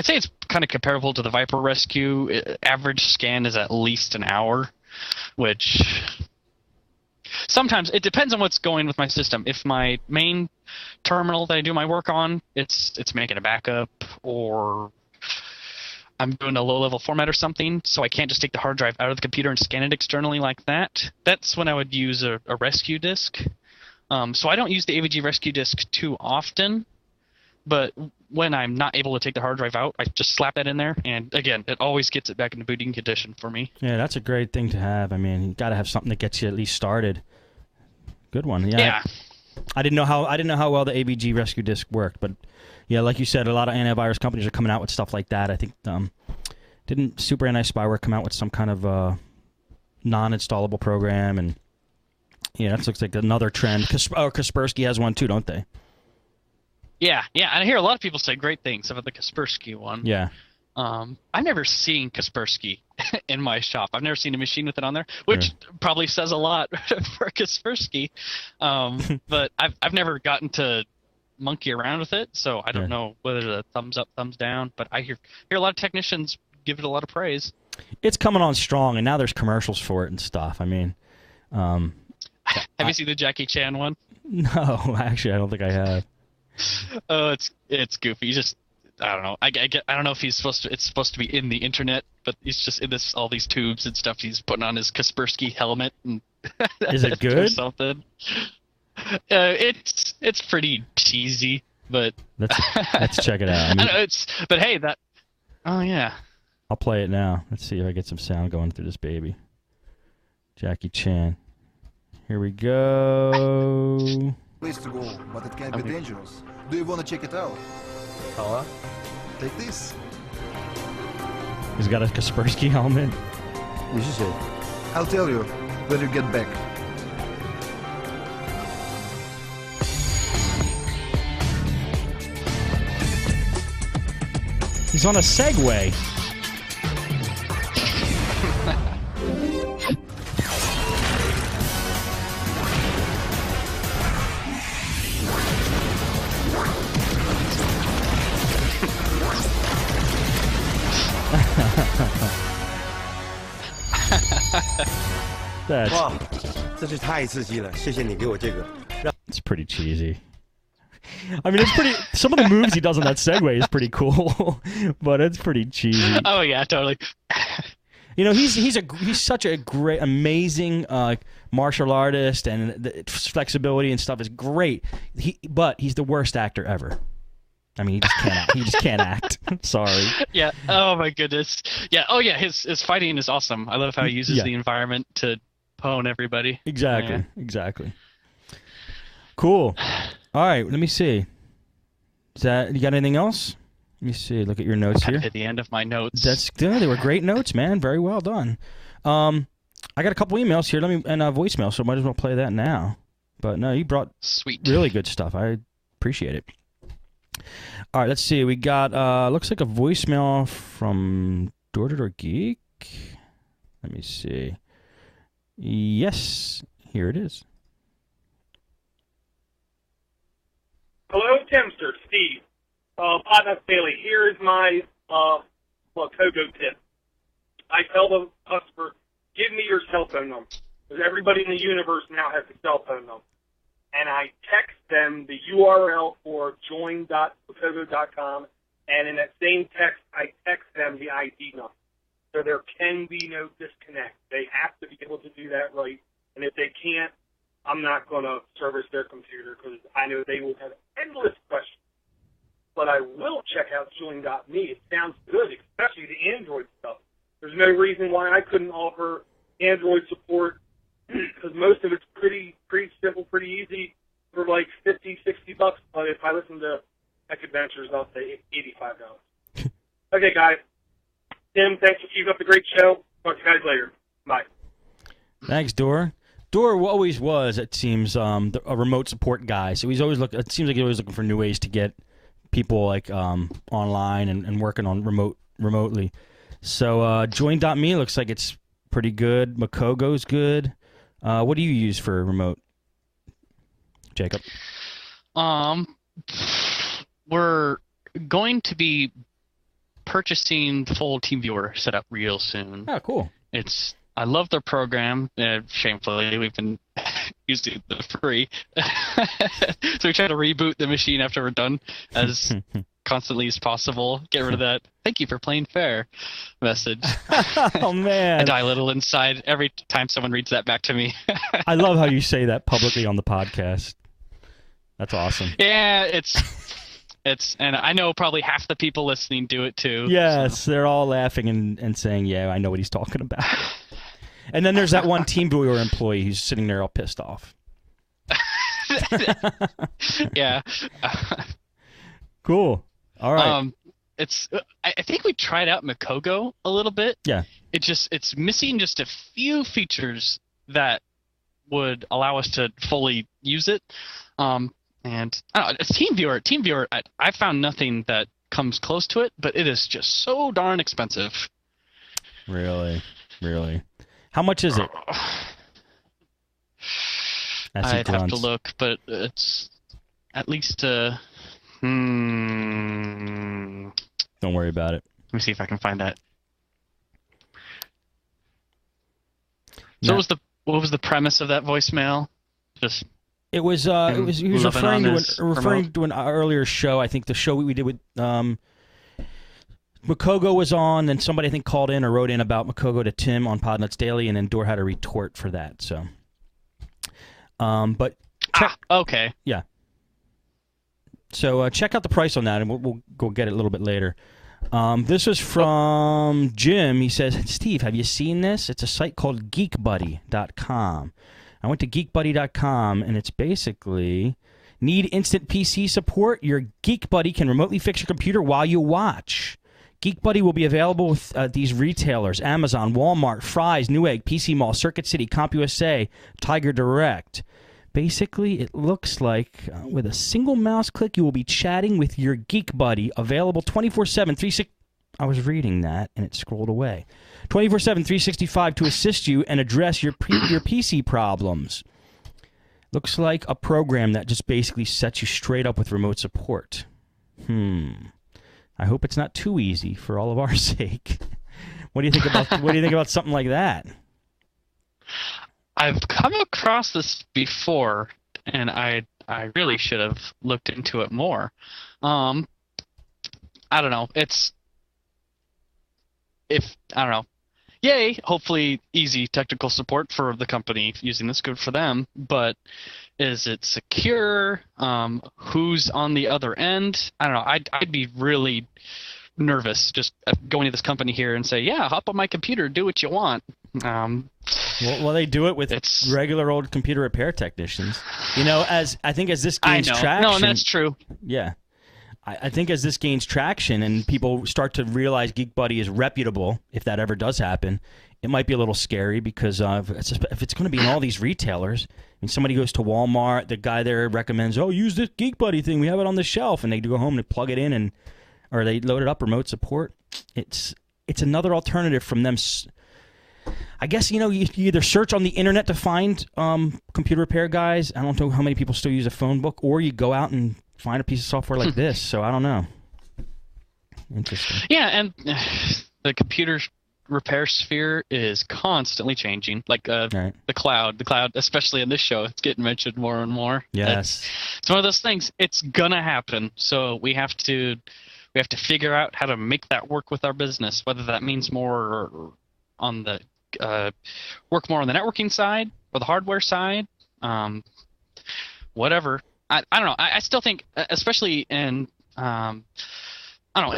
S2: say it's kind of comparable to the Viper Rescue. Average scan is at least an hour, which sometimes it depends on what's going with my system. If my main terminal that I do my work on, it's making a backup, or I'm doing a low-level format or something, so I can't just take the hard drive out of the computer and scan it externally like that. That's when I would use a rescue disk. So I don't use the AVG rescue disk too often, but when I'm not able to take the hard drive out, I just slap that in there, and again, it always gets it back into booting condition for me.
S1: Yeah, that's a great thing to have. I mean, you got to have something that gets you at least started. Good one.
S2: Yeah.
S1: I didn't know how well the ABG Rescue Disk worked, but yeah, like you said, a lot of antivirus companies are coming out with stuff like that. I think didn't Super Anti-Spyware come out with some kind of non-installable program? And yeah, that looks like another trend. Kaspersky has one too, don't they?
S2: Yeah, and I hear a lot of people say great things about the Kaspersky one.
S1: Yeah.
S2: I've never seen Kaspersky in my shop. I've never seen a machine with it on there, which probably says a lot for Kaspersky. But I've never gotten to monkey around with it, so I don't know whether the thumbs up, thumbs down. But I hear a lot of technicians give it a lot of praise.
S1: It's coming on strong, and now there's commercials for it and stuff. I mean,
S2: have you seen the Jackie Chan one?
S1: No, actually, I don't think I have.
S2: Oh, it's goofy. Just I don't know. I don't know if it's supposed to be in the internet, but he's just in all these tubes and stuff. He's putting on his Kaspersky helmet and
S1: is it good
S2: or something? It's pretty cheesy, but
S1: let's check it out.
S2: I know but hey, that. Oh yeah.
S1: I'll play it now. Let's see if I get some sound going through this baby. Jackie Chan. Here we go.
S3: Place to go, but it can be dangerous. Do you want to check it out? Take this.
S1: He's got a Kaspersky helmet.
S3: I'll tell you when you get back.
S1: He's on a Segway. It's pretty cheesy. I mean, it's pretty. Some of the moves he does on that Segway is pretty cool, but it's pretty cheesy.
S2: Oh yeah, totally.
S1: You know, he's such a great, amazing martial artist, and the flexibility and stuff is great. But he's the worst actor ever. I mean, he just can't act. He just can't act. Sorry.
S2: Yeah. Oh my goodness. Yeah. Oh yeah. His fighting is awesome. I love how he uses the environment to pwn everybody.
S1: Exactly.
S2: Yeah.
S1: Exactly. Cool. All right. Let me see. You got anything else? Let me see. Look at your notes here.
S2: At the end of my notes.
S1: That's good. They were great notes, man. Very well done. I got a couple emails here. And a voicemail, so I might as well play that now. But no, you brought really good stuff. I appreciate it. All right, let's see. We got looks like a voicemail from Door Geek. Let me see. Yes, here it is.
S4: Hello, Timster, Steve. Podnutz Daily. Here is my Kogo tip. I tell the customer, give me your cell phone number, because everybody in the universe now has a cell phone number. And I text them the URL for join.kogo.com, and in that same text, I text them the ID number. So there can be no disconnect. They have to be able to do that right. And if they can't, I'm not going to service their computer, because I know they will have endless questions. But I will check out join.me. It sounds good, especially the Android stuff. There's no reason why I couldn't offer Android support, because most of it's pretty simple, pretty easy for like $50, $60. But if I listen to Tech Adventures, I'll say $85. Okay, guys. Tim, thanks for keeping up the great show. Talk to you guys later. Bye.
S1: Thanks, Dor. Dor always was, it seems, a remote support guy. So he's always it seems like he's always looking for new ways to get people like online and working on remotely. So join.me looks like it's pretty good. Makogo's good. What do you use for remote, Jacob?
S2: We're going to be purchasing full TeamViewer setup real soon.
S1: Oh, cool.
S2: I love their program. Shamefully, we've been using the free. So we try to reboot the machine after we're done as constantly as possible. Get rid of that "thank you for playing fair" message.
S1: Oh, man.
S2: I die a little inside every time someone reads that back to me.
S1: I love how you say that publicly on the podcast. That's awesome.
S2: Yeah, And I know probably half the people listening do it too.
S1: Yes,
S2: so.
S1: they're all laughing and saying, yeah, I know what he's talking about. And then there's that one TeamViewer employee who's sitting there all pissed off.
S2: Yeah.
S1: Cool. All right.
S2: I think we tried out Makogo a little bit.
S1: Yeah.
S2: It's missing just a few features that would allow us to fully use it. And I don't know, TeamViewer, I found nothing that comes close to it, but it is just so darn expensive.
S1: Really? How much is it?
S2: I'd have to look, but it's at least Don't
S1: worry about it.
S2: Let me see if I can find that. So what was the premise of that voicemail? Just
S1: he was referring to an earlier show. I think the show we did with Makogo was on, and somebody I think called in or wrote in about Makogo to Tim on Podnutz Daily, and then Dor had a retort for that. So, but
S2: okay,
S1: yeah. So check out the price on that, and we'll go get it a little bit later. This is from Jim. He says, Steve, have you seen this? It's a site called GeekBuddy.com. I went to GeekBuddy.com, and it's basically, need instant PC support? Your Geek Buddy can remotely fix your computer while you watch. Geek Buddy will be available with these retailers: Amazon, Walmart, Fry's, Newegg, PC Mall, Circuit City, CompUSA, Tiger Direct. Basically, it looks like with a single mouse click, you will be chatting with your Geek Buddy, available 24/7, 360. I was reading that, and it scrolled away. 24/7, 365 to assist you and address your PC problems. Looks like a program that just basically sets you straight up with remote support. I hope it's not too easy for all of our sake. What do you think about something like that?
S2: I've come across this before, and I really should have looked into it more. I don't know. Yay, hopefully easy technical support for the company using this. Good for them. But is it secure? Who's on the other end? I don't know. I'd be really nervous just going to this company here and say, yeah, hop on my computer, do what you want.
S1: Well, they do it with regular old computer repair technicians. You know, as this gains traction.
S2: No, and that's true.
S1: Yeah. I think as this gains traction and people start to realize Geek Buddy is reputable, if that ever does happen, it might be a little scary because if it's going to be in all these retailers, and somebody goes to Walmart, the guy there recommends, use this Geek Buddy thing, we have it on the shelf, and they go home and plug it in, or they load it up, remote support. It's another alternative from them. I guess, you either search on the internet to find computer repair guys. I don't know how many people still use a phone book, or you go out and find a piece of software like this. So I don't know. Interesting.
S2: Yeah, and the computer repair sphere is constantly changing. Like the cloud, especially in this show, it's getting mentioned more and more.
S1: Yes.
S2: It's one of those things. It's gonna happen. So we have to figure out how to make that work with our business. Whether that means more on the work more on the networking side or the hardware side, whatever. I don't know. I still think, especially in I don't know,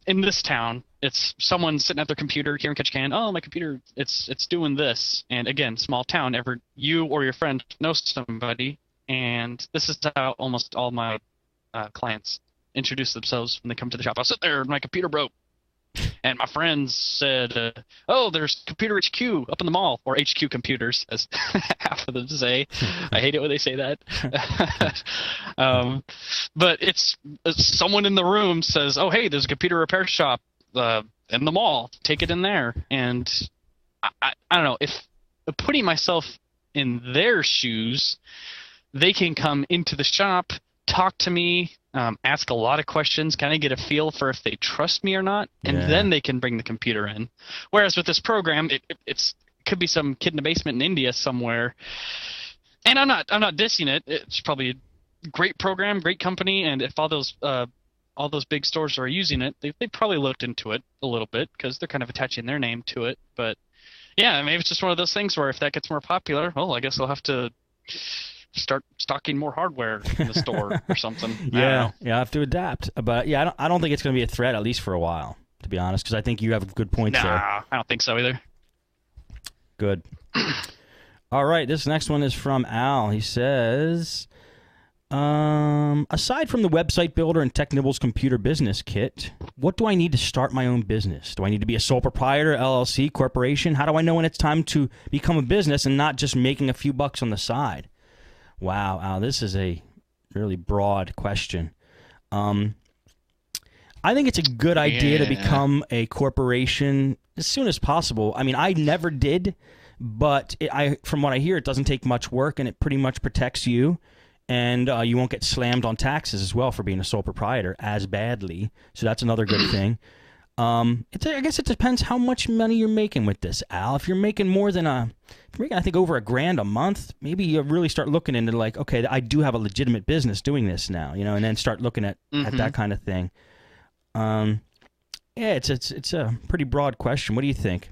S2: in this town, it's someone sitting at their computer here in Ketchikan. Oh, my computer, it's doing this. And again, small town. You or your friend knows somebody, and this is how almost all my clients introduce themselves when they come to the shop. I'll sit there, and my computer broke. And my friends said, there's Computer HQ up in the mall, or HQ Computers, as half of them say. I hate it when they say that. But it's someone in the room says, oh, hey, there's a computer repair shop in the mall. Take it in there. And I don't know, if putting myself in their shoes, they can come into the shop, talk to me, ask a lot of questions, kind of get a feel for if they trust me or not, and then they can bring the computer in. Whereas with this program, it could be some kid in the basement in India somewhere. And I'm not dissing it. It's probably a great program, great company, and if all those big stores are using it, they probably looked into it a little bit because they're kind of attaching their name to it. But yeah, maybe it's just one of those things where if that gets more popular, well, I guess I'll have to start stocking more hardware in the store or something.
S1: Yeah, I have to adapt. But yeah, I don't think it's going to be a threat, at least for a while, to be honest, because I think you have good points there.
S2: Nah, I don't think so either.
S1: Good. All right, this next one is from Al. He says, aside from the website builder and TechNibble's computer business kit, what do I need to start my own business? Do I need to be a sole proprietor, LLC, corporation? How do I know when it's time to become a business and not just making a few bucks on the side? Wow, Al, this is a really broad question. I think it's a good idea to become a corporation as soon as possible. I mean, I never did, but from what I hear, it doesn't take much work, and it pretty much protects you, and you won't get slammed on taxes as well for being a sole proprietor as badly. So that's another good thing. I guess it depends how much money you're making with this, Al. If you're making more than I think over $1,000 a month, maybe you really start looking into like, okay, I do have a legitimate business doing this now, and then start looking at that kind of thing. Yeah, it's a pretty broad question. What do you think?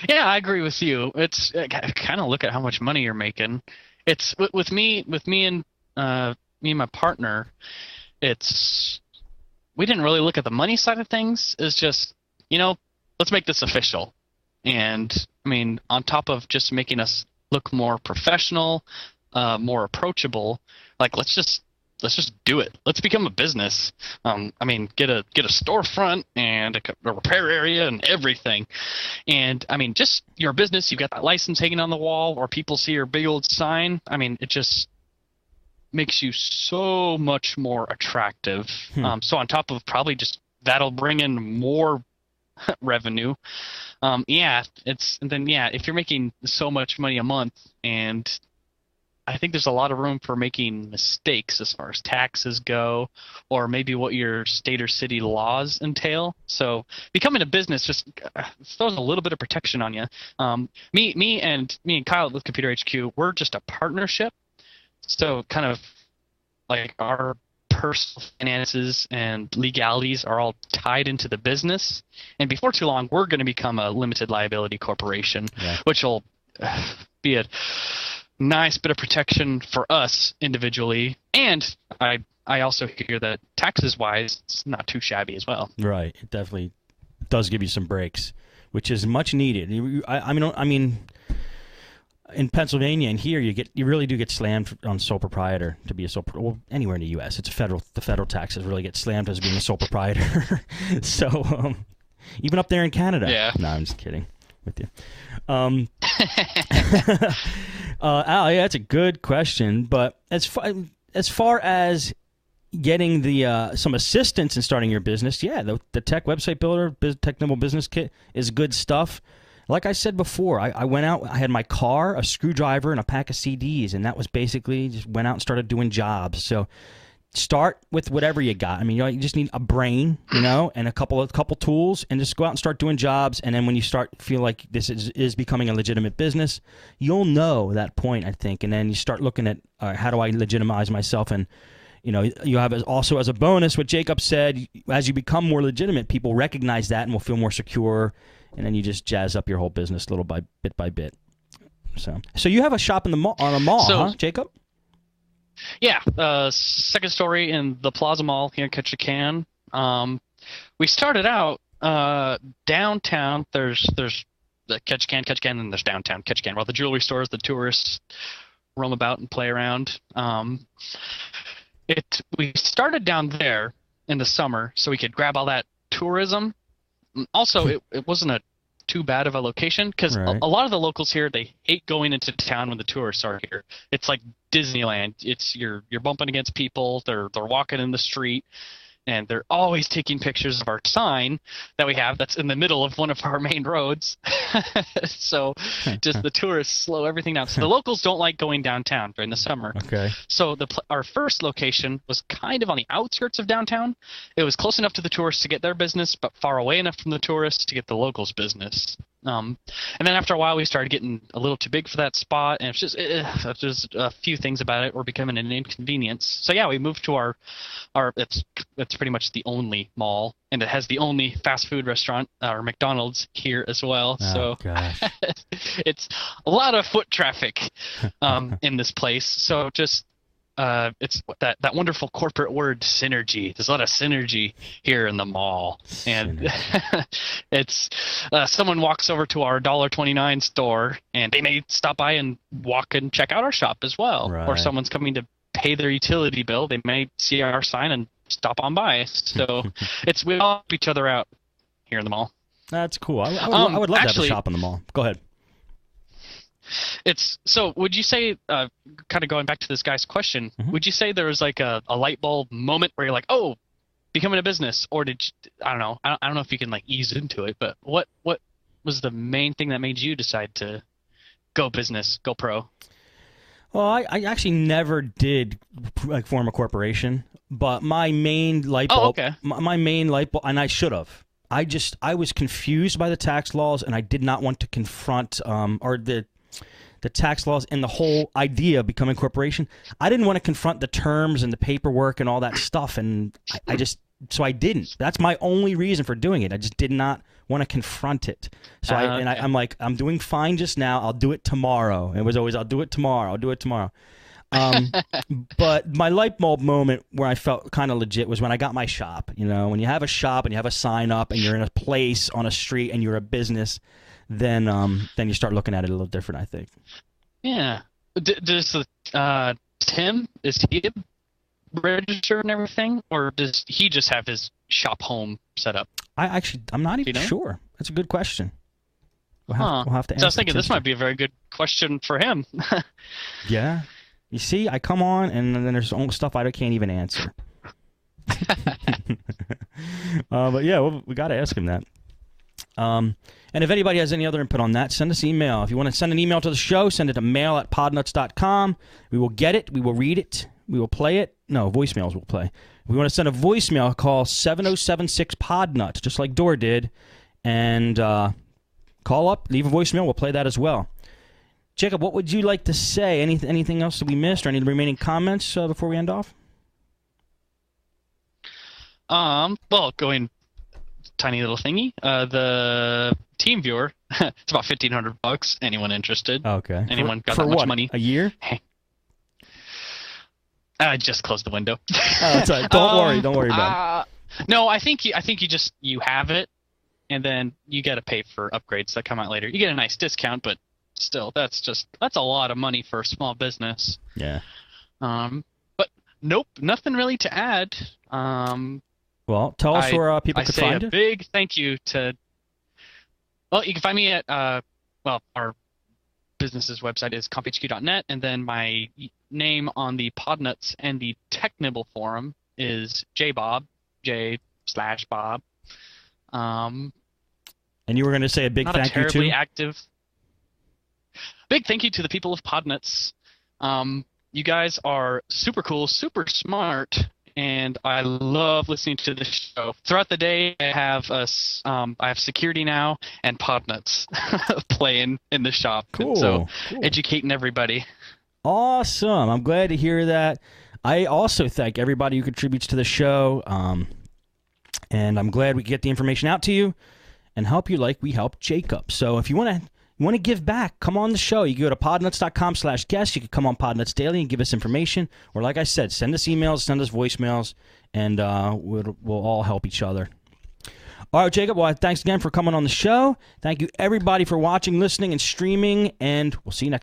S2: Yeah, I agree with you. It's kind of look at how much money you're making. It's with me and my partner. We didn't really look at the money side of things. It's just, let's make this official. And I mean, on top of just making us look more professional, more approachable, like let's just do it. Let's become a business. I mean, get a storefront and a repair area and everything. And I mean, just your business, you've got that license hanging on the wall, or people see your big old sign. I mean, it just makes you so much more attractive. So on top of probably just that'll bring in more revenue. If you're making so much money a month, and I think there's a lot of room for making mistakes as far as taxes go, or maybe what your state or city laws entail. So becoming a business just throws a little bit of protection on you. Me and Kyle with Computer HQ, we're just a partnership. So kind of like our personal finances and legalities are all tied into the business. And before too long, we're going to become a limited liability corporation, which will be a nice bit of protection for us individually. And I also hear that taxes-wise, it's not too shabby as well. Right.
S1: It definitely does give you some breaks, which is much needed. I mean, in Pennsylvania and here, you really do get slammed on sole proprietor to be a sole proprietor. Well, anywhere in the U.S., the federal taxes really get slammed as being a sole proprietor. So even up there in Canada.
S2: Yeah.
S1: No, I'm just kidding with you. Al, yeah, that's a good question. But as far as getting the some assistance in starting your business, yeah, the tech website builder, TechNibble business kit is good stuff. Like I said before, I went out, I had my car, a screwdriver, and a pack of CDs, and that was basically just went out and started doing jobs. So start with whatever you got. I mean, you just need a brain, and a couple tools, and just go out and start doing jobs. And then when you feel like this is becoming a legitimate business, you'll know that point, I think. And then you start looking at how do I legitimize myself. And you have also as a bonus what Jacob said, as you become more legitimate, people recognize that and will feel more secure. And then you just jazz up your whole business bit by bit. So you have a shop in on a mall, huh, Jacob?
S2: Yeah, second story in the Plaza Mall here in Ketchikan. We started out downtown. There's the Ketchikan, and there's downtown Ketchikan. Well, the jewelry stores, the tourists roam about and play around. We started down there in the summer so we could grab all that tourism. Also, it wasn't too bad of a location because a lot of the locals here, they hate going into town when the tourists are here. It's like Disneyland. It's you're bumping against people. They're walking in the street, and they're always taking pictures of our sign that we have that's in the middle of one of our main roads. So just the tourists slow everything down. So the locals don't like going downtown during the summer.
S1: Okay.
S2: So our first location was kind of on the outskirts of downtown. It was close enough to the tourists to get their business, but far away enough from the tourists to get the locals' business. And then after a while, we started getting a little too big for that spot, and it's just a few things about it were becoming an inconvenience. So yeah, we moved to our it's pretty much the only mall, and it has the only fast food restaurant, or McDonald's, here as well.
S1: Oh,
S2: so
S1: gosh.
S2: it's a lot of foot traffic in this place. So just it's that wonderful corporate word, synergy. There's a lot of synergy here in the mall, and it's someone walks over to our $1.29 store, and they may stop by and walk and check out our shop as well.
S1: Right.
S2: Or someone's coming to pay their utility bill, they may see our sign and stop on by. So we all help each other out here in the mall.
S1: That's cool. I would love to have a
S2: actually,
S1: shop in the mall. Go ahead.
S2: So would you say, kind of going back to this guy's question, would you say there was like a light bulb moment where you're like, oh, becoming a business, or did you, I don't know if you can like ease into it, but what was the main thing that made you decide to go business, go pro?
S1: Well, I actually never did like form a corporation, but my main light bulb, my main light bulb, and I should have. I was confused by the tax laws, and I did not want to confront or the tax laws and the whole idea of becoming a corporation. I didn't want to confront the terms and the paperwork and all that stuff, and so I didn't. That's my only reason for doing it. I just did not want to confront it. So I'm like, I'm doing fine just now. I'll do it tomorrow. It was always, I'll do it tomorrow. I'll do it tomorrow. But my light bulb moment where I felt kind of legit was when I got my shop. You know, when you have a shop and you have a sign up and you're in a place on a street and you're a business, then you start looking at it a little different, I think.
S2: Yeah. Does Tim, is he registered and everything, or does he just have his shop home set up?
S1: I'm not even sure. That's a good question. We'll have to answer.
S2: So I was thinking this might be a very good question for him.
S1: Yeah. You see, I come on, and then there's stuff I can't even answer. But yeah, we got to ask him that. And if anybody has any other input on that, send us an email. If you want to send an email to the show, send it to mail@podnutz.com. We will get it. We will read it. We will play it. No, voicemails will play. If we want to send a voicemail, call 7076-PODNUT, just like Dor did. And call up, leave a voicemail. We'll play that as well. Jacob, what would you like to say? Anything else that we missed, or any remaining comments before we end off?
S2: Well, going tiny little thingy. The team viewer, it's about $1,500. Anyone interested?
S1: Okay.
S2: Anyone got
S1: for
S2: that much
S1: what?
S2: money?
S1: A year?
S2: I just closed the window.
S1: Oh, that's all right. Don't worry about it.
S2: No, I think you have it, and then you got to pay for upgrades that come out later. You get a nice discount, but still, that's a lot of money for a small business.
S1: Yeah.
S2: But nope, nothing really to add.
S1: Well, tell us where people could find you.
S2: A big thank you to. Well, you can find me at our business's website is comphq.net, and then my name on the Podnutz and the Technibble forum is jbob, J/Bob.
S1: And you were going to say a big thank you to?
S2: Not terribly active. Big thank you to the people of Podnutz. You guys are super cool, super smart, and I love listening to the show. Throughout the day, I have security now and Podnutz playing in the shop.
S1: Cool.
S2: So educating everybody.
S1: Awesome. I'm glad to hear that. I also thank everybody who contributes to the show, and I'm glad we get the information out to you and help you like we helped Jacob. So if you want to give back, come on the show. You can go to podnutz.com/guest. You can come on Podnutz Daily and give us information. Or like I said, send us emails, send us voicemails, and we'll all help each other. All right, Jacob, well, thanks again for coming on the show. Thank you, everybody, for watching, listening, and streaming, and we'll see you next time.